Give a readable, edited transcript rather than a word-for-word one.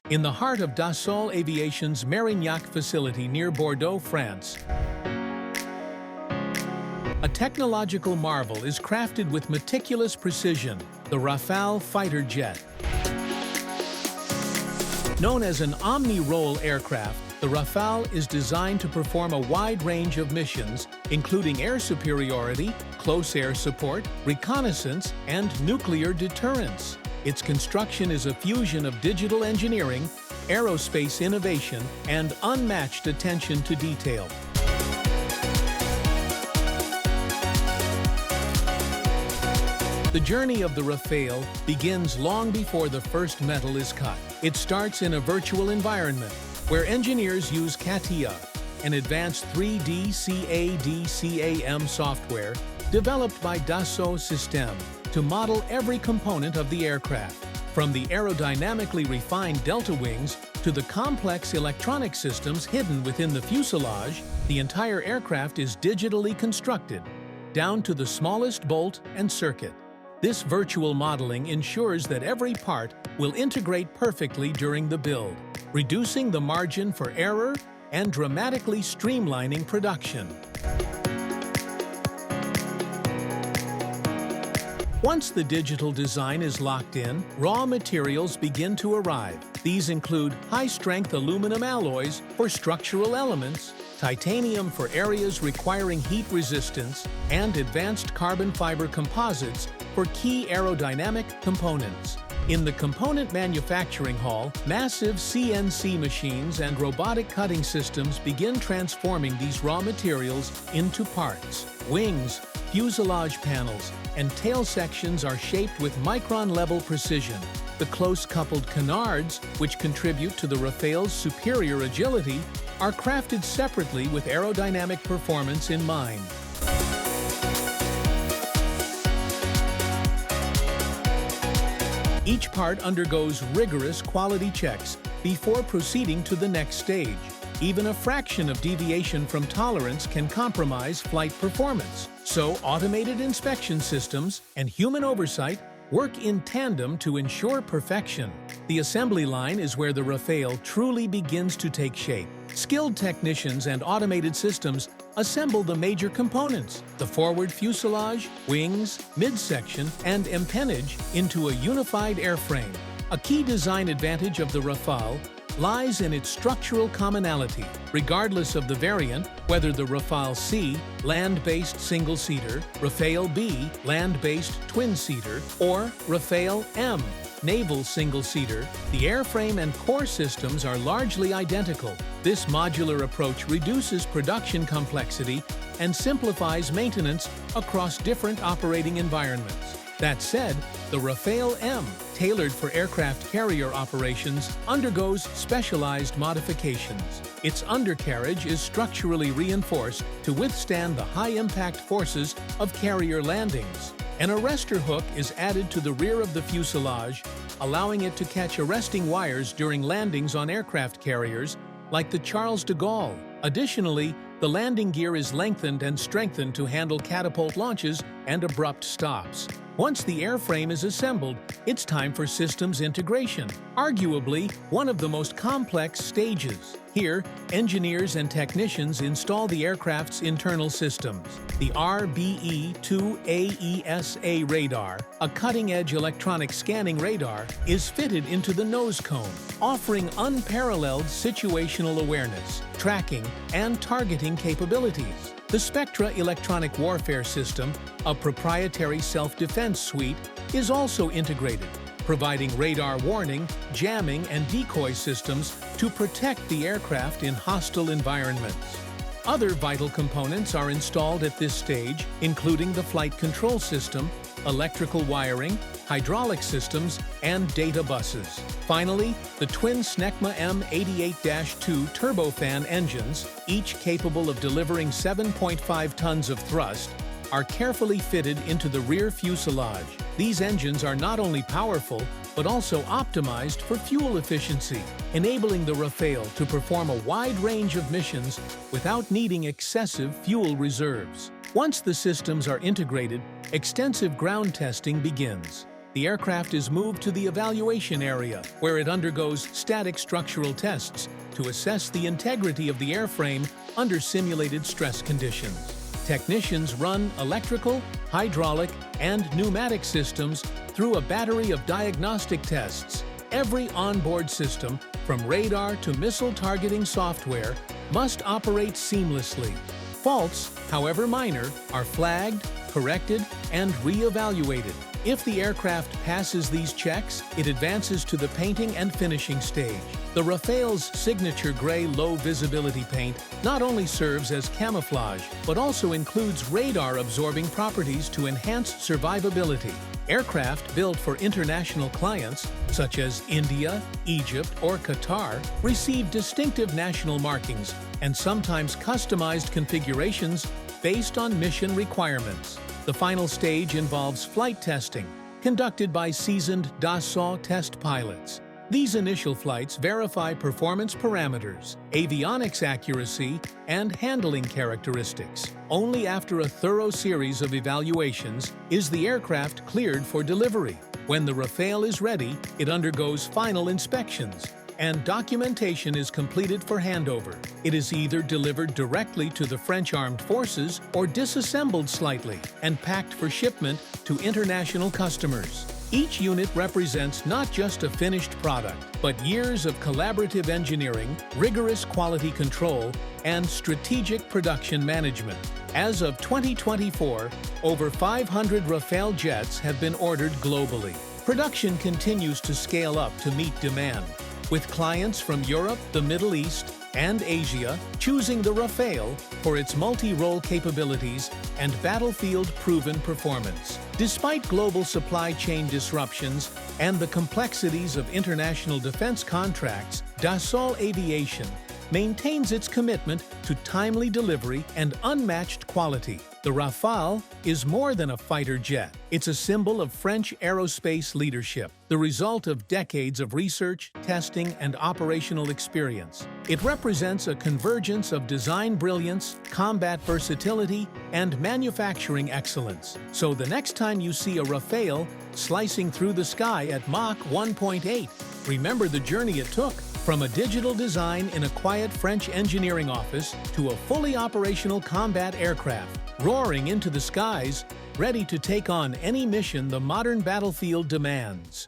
in the heart of Dassault Aviation's Mérignac facility near Bordeaux, France. A technological marvel is crafted with meticulous precision, the Rafale fighter jet. Known as an omni-role aircraft, the Rafale is designed to perform a wide range of missions, including air superiority, close air support, reconnaissance, and nuclear deterrence. Its construction is a fusion of digital engineering, aerospace innovation, and unmatched attention to detail. The journey of the Rafale begins long before the first metal is cut. It starts in a virtual environment, where engineers use CATIA, an advanced 3D CAD/CAM software developed by Dassault Systèmes, to model every component of the aircraft, from the aerodynamically refined delta wings to the complex electronic systems hidden within the fuselage. The entire aircraft is digitally constructed, down to the smallest bolt and circuit. This virtual modeling ensures that every part will integrate perfectly during the build, reducing the margin for error and dramatically streamlining production. Once the digital design is locked in, raw materials begin to arrive. These include high-strength aluminum alloys for structural elements, titanium for areas requiring heat resistance, and advanced carbon fiber composites for key aerodynamic components. In the component manufacturing hall, massive CNC machines and robotic cutting systems begin transforming these raw materials into parts. Wings, fuselage panels, and tail sections are shaped with micron-level precision. The close-coupled canards, which contribute to the Rafale's superior agility, are crafted separately with aerodynamic performance in mind. Each part undergoes rigorous quality checks before proceeding to the next stage. Even a fraction of deviation from tolerance can compromise flight performance. So, automated inspection systems and human oversight work in tandem to ensure perfection. The assembly line is where the Rafale truly begins to take shape. Skilled technicians and automated systems assemble the major components, the forward fuselage, wings, midsection, and empennage into a unified airframe. A key design advantage of the Rafale lies in its structural commonality. Regardless of the variant, whether the Rafale C, land-based single-seater, Rafale B, land-based twin-seater, or Rafale M, naval single-seater, the airframe and core systems are largely identical. This modular approach reduces production complexity and simplifies maintenance across different operating environments. That said, the Rafale M, tailored for aircraft carrier operations, undergoes specialized modifications. Its undercarriage is structurally reinforced to withstand the high-impact forces of carrier landings. An arrestor hook is added to the rear of the fuselage, allowing it to catch arresting wires during landings on aircraft carriers, like the Charles de Gaulle. Additionally, the landing gear is lengthened and strengthened to handle catapult launches and abrupt stops. Once the airframe is assembled, it's time for systems integration, arguably one of the most complex stages. Here, engineers and technicians install the aircraft's internal systems. The RBE-2AESA radar, a cutting-edge electronic scanning radar, is fitted into the nose cone, offering unparalleled situational awareness, tracking, and targeting capabilities. The Spectra electronic warfare system, a proprietary self-defense suite, is also integrated, providing radar warning, jamming, and decoy systems to protect the aircraft in hostile environments. Other vital components are installed at this stage, including the flight control system, electrical wiring, hydraulic systems, and data buses. Finally, the twin Snecma M88-2 turbofan engines, each capable of delivering 7.5 tons of thrust, are carefully fitted into the rear fuselage. These engines are not only powerful, but also optimized for fuel efficiency, enabling the Rafale to perform a wide range of missions without needing excessive fuel reserves. Once the systems are integrated, extensive ground testing begins. the aircraft is moved to the evaluation area, where it undergoes static structural tests to assess the integrity of the airframe under simulated stress conditions. Technicians run electrical, hydraulic, and pneumatic systems through a battery of diagnostic tests. Every onboard system, from radar to missile targeting software, must operate seamlessly. Faults, however minor, are flagged, corrected, and re-evaluated. If the aircraft passes these checks, it advances to the painting and finishing stage. The Rafale's signature gray low-visibility paint not only serves as camouflage, but also includes radar-absorbing properties to enhance survivability. Aircraft built for international clients, such as India, Egypt, or Qatar, receive distinctive national markings and sometimes customized configurations based on mission requirements. The final stage involves flight testing, conducted by seasoned Dassault test pilots. These initial flights verify performance parameters, avionics accuracy, and handling characteristics. Only after a thorough series of evaluations is the aircraft cleared for delivery. When the Rafale is ready, it undergoes final inspections, and documentation is completed for handover. It is either delivered directly to the French Armed Forces or disassembled slightly and packed for shipment to international customers. Each unit represents not just a finished product, but years of collaborative engineering, rigorous quality control, and strategic production management. As of 2024, over 500 Rafale jets have been ordered globally. Production continues to scale up to meet demand, with clients from Europe, the Middle East, and Asia choosing the Rafale for its multi-role capabilities and battlefield-proven performance. Despite global supply chain disruptions and the complexities of international defense contracts, Dassault Aviation maintains its commitment to timely delivery and unmatched quality. The Rafale is more than a fighter jet. It's a symbol of French aerospace leadership, the result of decades of research, testing, and operational experience. It represents a convergence of design brilliance, combat versatility, and manufacturing excellence. So the next time you see a Rafale slicing through the sky at Mach 1.8, remember the journey it took. From a digital design in a quiet French engineering office to a fully operational combat aircraft, roaring into the skies, ready to take on any mission the modern battlefield demands.